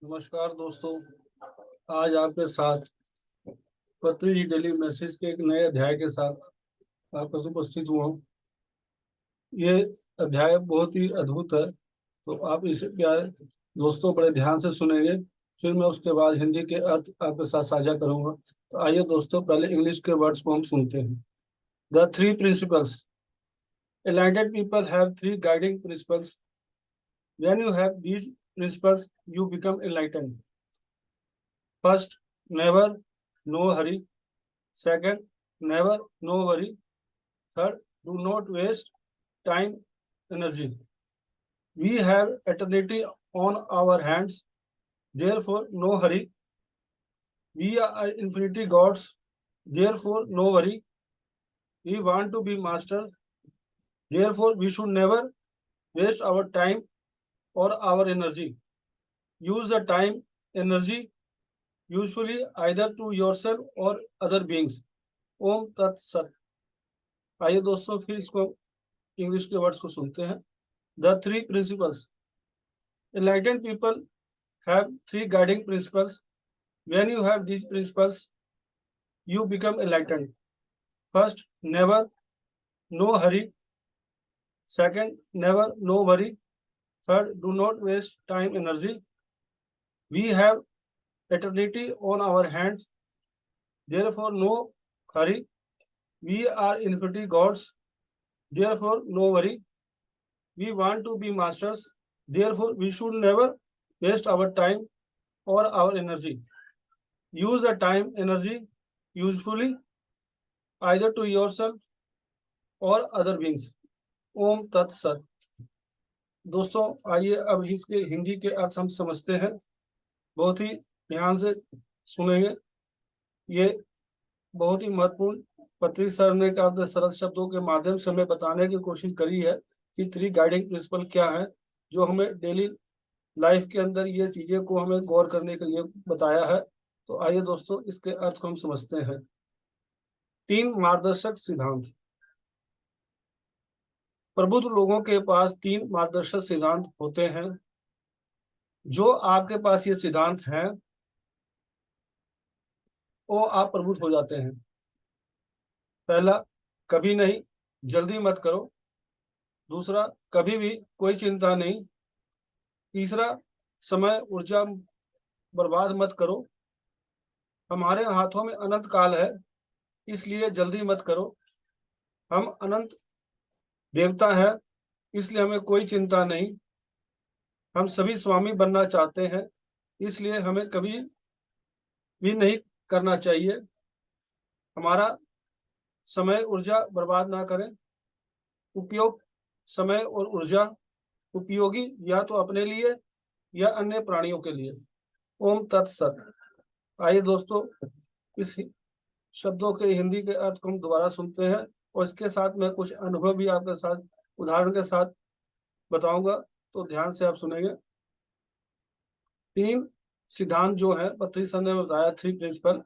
नमस्कार दोस्तों। आज आपके साथ पत्री डेली मैसेज के एक नए अध्याय के साथ आपका से उपस्थित हुआ हूँ। ये अध्याय बहुत ही अद्भुत है, तो आप इसे प्यारे दोस्तों बड़े ध्यान से सुनेंगे। फिर मैं उसके बाद हिंदी के अर्थ आपके साथ साझा करूंगा। तो आइए दोस्तों, पहले इंग्लिश के वर्ड्स को हम सुनते हैं। The three principles. Enlightened people have three guiding principles. When you have these principles, you become enlightened. First, never, no hurry. Second, never, no worry. Third, do not waste time, energy. We have eternity on our hands, therefore, no hurry. We are infinity gods, therefore, no worry. We want to be masters, therefore, we should never waste our time or our energy. Use the time, energy usefully either to yourself or other beings. ओम तत्सत। आइए दोस्तों, फिर इसको English के words को सुनते हैं। The three principles. Enlightened people have three guiding principles. When you have these principles, you become enlightened. First, never, no hurry. Second, never, no worry. Third, do not waste time, energy. We have eternity on our hands, therefore, no hurry. We are infinity gods, therefore, no worry. We want to be masters, therefore, we should never waste our time or our energy. Use the time, energy usefully either to yourself और other beings. ओम तत्सत। दोस्तों, आइए अब इसके हिंदी के अर्थ हम समझते हैं। बहुत ही ध्यान से सुनेंगे। ये बहुत ही महत्वपूर्ण पत्री सर ने सरल शब्दों के माध्यम से हमें बताने की कोशिश करी है कि थ्री गाइडिंग प्रिंसिपल क्या है, जो हमें डेली लाइफ के अंदर ये चीजें को हमें गौर करने के लिए बताया है। तो आइए दोस्तों, इसके अर्थ को हम समझते हैं। तीन मार्गदर्शक सिद्धांत। प्रबुद्ध लोगों के पास तीन मार्गदर्शक सिद्धांत होते हैं। जो आपके पास ये सिद्धांत हैं, वो आप प्रबुद्ध हो जाते हैं। पहला, कभी नहीं, जल्दी मत करो। दूसरा, कभी भी कोई चिंता नहीं। तीसरा, समय ऊर्जा बर्बाद मत करो। हमारे हाथों में अनंत काल है, इसलिए जल्दी मत करो। हम अनंत देवता हैं, इसलिए हमें कोई चिंता नहीं। हम सभी स्वामी बनना चाहते हैं, इसलिए हमें कभी भी नहीं करना चाहिए। हमारा समय ऊर्जा बर्बाद ना करें। उपयोग समय और ऊर्जा उपयोगी या तो अपने लिए या अन्य प्राणियों के लिए। ओम तत्सत। आइए दोस्तों, इस शब्दों के हिंदी के अर्थ को हम दोबारा सुनते हैं और इसके साथ मैं कुछ अनुभव भी आपके साथ उदाहरण के साथ बताऊंगा, तो ध्यान से आप सुनेंगे। तीन सिद्धांत जो है पत्री सर ने बताया, थ्री प्रिंसिपल।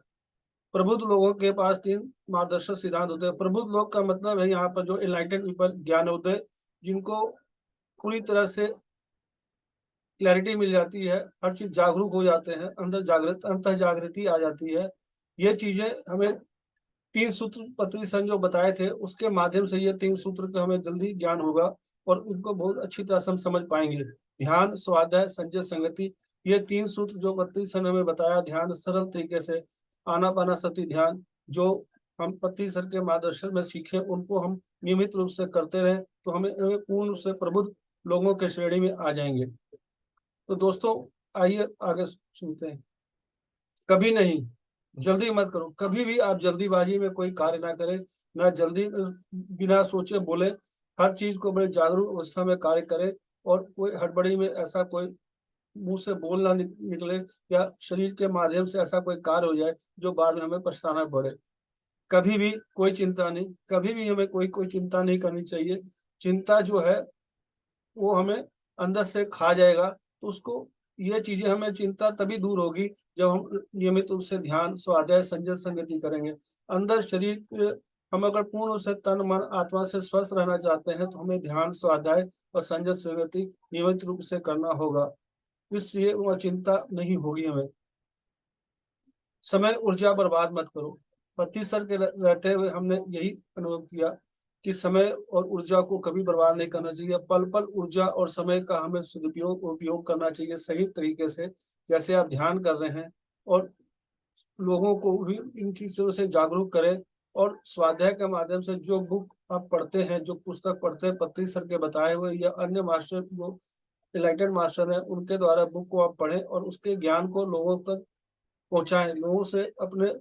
प्रबुद्ध लोगों के पास तीन मार्गदर्शक सिद्धांत होते हैं। प्रबुद्ध लोग का मतलब है यहाँ पर जो एनलाइटेंड पीपल, ज्ञानोदय, जिनको पूरी तरह से क्लैरिटी मिल जाती है, हर चीज जागरूक हो जाते हैं, अंदर अंतर जागृति आ जाती है। ये चीजें हमें तीन सूत्र पत्री सन जो बताए थे, उसके माध्यम से ये तीन सूत्र का हमें जल्दी ज्ञान होगा और उनको बहुत अच्छी तरह से हम समझ पाएंगे। ध्यान, स्वाध्याय, संजय, संगति, ये तीन सूत्र जो पत्री सन हमें बताया, ध्यान सरल तरीके से, आनापानासति ध्यान, जो हम पत्री सर के मार्गदर्शन में सीखे, उनको हम नियमित रूप से करते रहे तो हमें पूर्ण रूप से प्रबुद्ध लोगों के श्रेणी में आ जाएंगे। तो दोस्तों, आइए आगे सुनते हैं। कभी नहीं, जल्दी मत करो। कभी भी आप जल्दीबाजी में कोई कार्य ना करें, ना जल्दी बिना सोचे बोले। हर चीज को बड़े जागरूक अवस्था में कार्य करें और कोई हड़बड़ी में ऐसा कोई मुंह से बोल ना निकले या शरीर के माध्यम से ऐसा कोई कार्य हो जाए जो बाद में हमें पछताना पड़े। कभी भी कोई चिंता नहीं, कभी भी हमें कोई कोई चिंता नहीं करनी चाहिए। चिंता जो है वो हमें अंदर से खा जाएगा। तो उसको, ये चीजें हमें चिंता तभी दूर होगी जब हम नियमित रूप से ध्यान, स्वाध्याय, संजय, संगति करेंगे। अंदर शरीर हम अगर पूर्ण रूप से तन मन आत्मा से स्वस्थ रहना चाहते हैं तो हमें ध्यान, स्वाध्याय और संजय, संगति नियमित रूप से करना होगा। इसलिए वह चिंता नहीं होगी हमें। समय ऊर्जा बर्बाद मत करो। पति सर के रहते हुए हमने यही अनुभव किया कि समय और ऊर्जा को कभी बर्बाद नहीं करना चाहिए। पल पल ऊर्जा और समय का हमें सदुपयोग उपयोग करना चाहिए सही तरीके से, जैसे आप ध्यान कर रहे हैं। और लोगों को भी इन चीजों से जागरूक करें। और स्वाध्याय के माध्यम से जो बुक आप पढ़ते हैं, जो पुस्तक पढ़ते हैं पत्री सर के बताए हुए या अन्य मास्टर जो इलाइटेड मास्टर हैं उनके द्वारा बुक को आप पढ़ें और उसके ज्ञान को लोगों तक पहुंचाएं। लोगों से अपने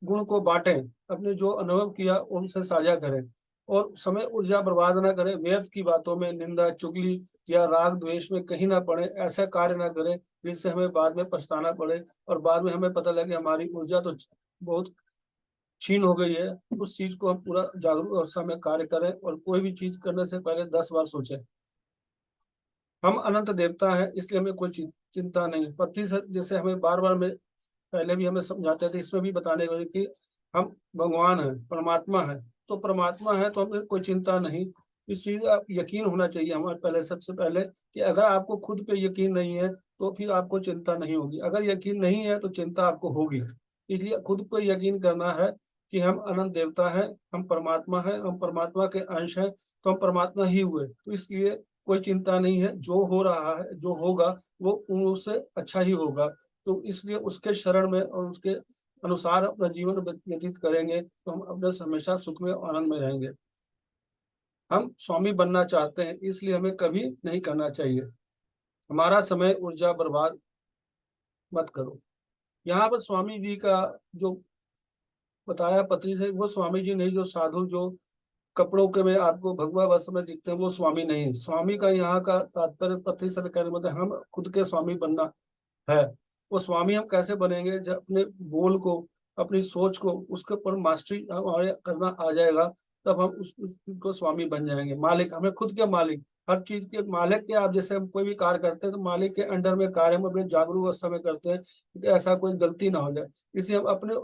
गुण को बांटें, अपने जो अनुभव किया उनसे साझा करें। और समय ऊर्जा बर्बाद ना करें व्यर्थ की बातों में, निंदा चुगली या राग द्वेष में कहीं ना पड़े। ऐसा कार्य ना करें जिससे हमें बाद में पछताना पड़े और बाद में हमें पता लगे हमारी ऊर्जा तो बहुत क्षीण हो गई है। उस चीज को हम पूरा जागरूक अवस्था में कार्य करें और कोई भी चीज करने से पहले 10 बार सोचें। हम अनंत देवता हैं इसलिए हमें कोई चिंता नहीं। पति से जैसे हमें बार बार में पहले भी हमें समझाते थे, इसमें भी बताने को कि हम भगवान हैं, परमात्मा है। तो परमात्मा है तो हमें कोई चिंता नहीं। इस चीज का यकीन होना चाहिए हमारे पहले, सबसे पहले कि अगर आपको खुद पे यकीन नहीं है तो फिर आपको चिंता नहीं होगी। अगर यकीन नहीं है तो चिंता आपको होगी। इसलिए खुद पे यकीन करना है कि हम अनंत देवता हैं, हम परमात्मा हैं, हम परमात्मा के अंश हैं, तो हम परमात्मा ही हुए। तो इसलिए कोई चिंता नहीं है। जो हो रहा है, जो होगा वो उससे अच्छा ही होगा। तो इसलिए उसके शरण में और उसके अनुसार अपना जीवन व्यतीत करेंगे तो हम अपने हमेशा सुख में और आनंद में रहेंगे। हम स्वामी बनना चाहते हैं इसलिए हमें कभी नहीं करना चाहिए। हमारा समय ऊर्जा बर्बाद मत करो। यहाँ पर स्वामी जी का जो बताया पत्री से, वो स्वामी जी नहीं जो साधु जो कपड़ों के में आपको भगवा वस्त्र में दिखते हैं, वो स्वामी नहीं। स्वामी का यहाँ का तात्पर्य पत्री से कहने मतलब हम खुद के स्वामी बनना है। वो स्वामी हम कैसे बनेंगे? जब अपने बोल को, अपनी सोच को, उसके ऊपर मास्टरी हमारे करना आ जाएगा, तब हम उसको स्वामी बन जाएंगे। मालिक, हमें खुद के मालिक, हर चीज के मालिक के। आप जैसे हम कोई भी कार्य करते हैं तो मालिक के अंडर में कार्य हम अपने जागरूक अवस्था में करते हैं कि ऐसा कोई गलती ना हो जाए। इसलिए हम अपने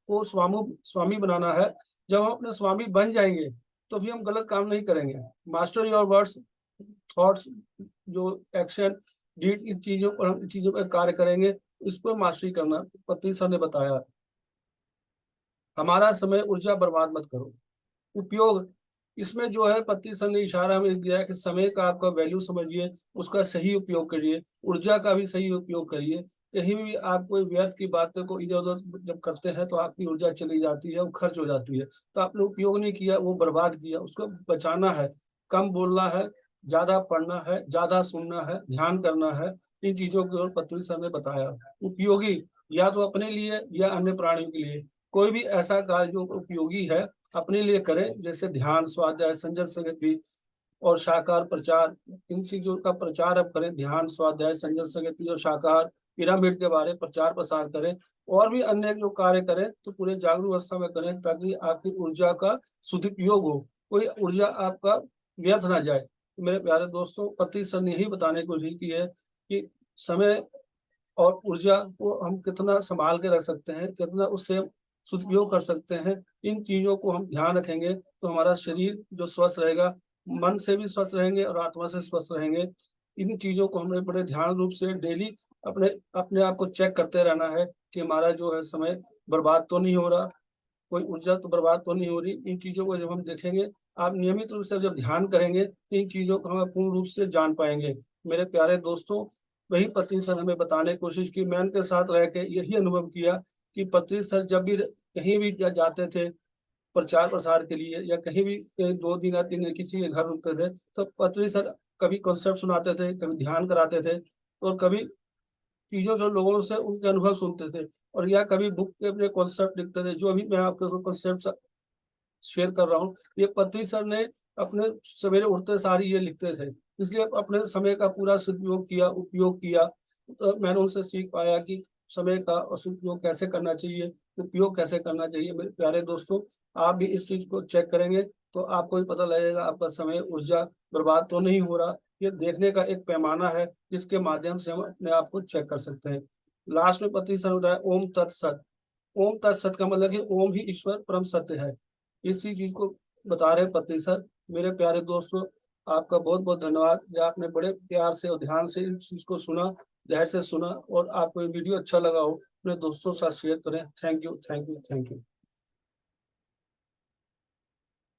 को स्वामी बनाना है। जब हम अपने स्वामी बन जाएंगे तो भी हम गलत काम नहीं करेंगे। मास्टर योर वर्ड्स, थॉट्स, जो एक्शन, डीड, इन चीजों पर हम चीजों पर कार्य करेंगे। इस पर मास्टरी करना पति सर ने बताया। हमारा समय ऊर्जा बर्बाद मत करो। उपयोग, इसमें जो है पति सर ने इशारा हमें दिया है कि समय का आपका वैल्यू समझिए, उसका सही उपयोग करिए, ऊर्जा का भी सही उपयोग करिए। कहीं भी आप कोई व्यर्थ की बातों को इधर उधर जब करते हैं तो आपकी ऊर्जा चली जाती है, वो खर्च हो जाती है। तो आपने उपयोग नहीं किया, वो बर्बाद किया, उसको बचाना है। कम बोलना है, ज्यादा पढ़ना है, ज्यादा सुनना है, ध्यान करना है। इन चीजों को पत्री सर ने बताया। उपयोगी, या तो अपने लिए या अन्य प्राणियों के लिए। कोई भी ऐसा कार्य जो उपयोगी है अपने लिए करें, जैसे ध्यान, स्वाध्याय, संजय संगति और शाकाहार प्रचार। इन चीजों का प्रचार अब करें। ध्यान, स्वाध्याय, संजय संगति और शाकाहार, पिरामिड के बारे में प्रचार प्रसार करें। और भी अन्य जो कार्य करें तो पूरे जागरूक अवस्था में करें ताकि आपकी ऊर्जा का सदुपयोग हो, कोई ऊर्जा आपका व्यर्थ ना जाए। तो मेरे प्यारे दोस्तों, पति सर ने यही बताने की कोशिश की है कि समय और ऊर्जा को हम कितना संभाल के रख सकते हैं, कितना उससे सदुपयोग कर सकते हैं। इन चीजों को हम ध्यान रखेंगे तो हमारा शरीर जो स्वस्थ रहेगा, मन से भी स्वस्थ रहेंगे और आत्मा से स्वस्थ रहेंगे। इन चीजों को हमें बड़े ध्यान रूप से डेली अपने अपने आप को चेक करते रहना है कि हमारा जो है समय बर्बाद तो नहीं हो रहा, कोई ऊर्जा तो बर्बाद तो नहीं हो रही। इन चीजों को जब हम देखेंगे, आप नियमित रूप से जब ध्यान करेंगे तो इन चीजों को हम पूर्ण रूप से जान पाएंगे। मेरे प्यारे दोस्तों, वही पत्री सर हमें बताने की कोशिश की। मैं उनके साथ रह के यही अनुभव किया कि पत्री सर जब भी कहीं भी जाते थे प्रचार प्रसार के लिए, या कहीं भी 2 दिन या 3 दिन किसी के घर रुकते थे, तो पत्री सर कभी कॉन्सेप्ट सुनाते थे, कभी ध्यान कराते थे, और कभी चीजों से लोगों से उनके अनुभव सुनते थे, और या कभी बुक पे अपने कॉन्सेप्ट लिखते थे। जो अभी मैं आपके कॉन्सेप्ट शेयर कर रहा हूँ, ये पत्री सर ने अपने सवेरे उठते सार ये लिखते थे। इसलिए अपने समय का पूरा सदुपयोग किया, उपयोग किया। तो मैंने उनसे सीख पाया कि समय का सदुपयोग कैसे करना चाहिए, उपयोग कैसे करना चाहिए। मेरे प्यारे दोस्तों, आप भी इस चीज को चेक करेंगे तो आपको भी पता लगेगा आपका समय ऊर्जा बर्बाद तो नहीं हो रहा। ये देखने का एक पैमाना है जिसके माध्यम से हम अपने आप को चेक कर सकते हैं। लास्ट में पति सर बताया ओम तत्सत। ओम तत्सत का मतलब कि ओम ही ईश्वर परम सत्य है। इसी चीज को बता रहे पति सर। मेरे प्यारे दोस्तों, आपका बहुत बहुत धन्यवाद, जो आपने बड़े प्यार से और ध्यान से इस चीज को सुना ध्यान से सुना और आपको ये वीडियो अच्छा लगा हो, अपने दोस्तों के साथ शेयर करें। Thank you, thank you, thank you.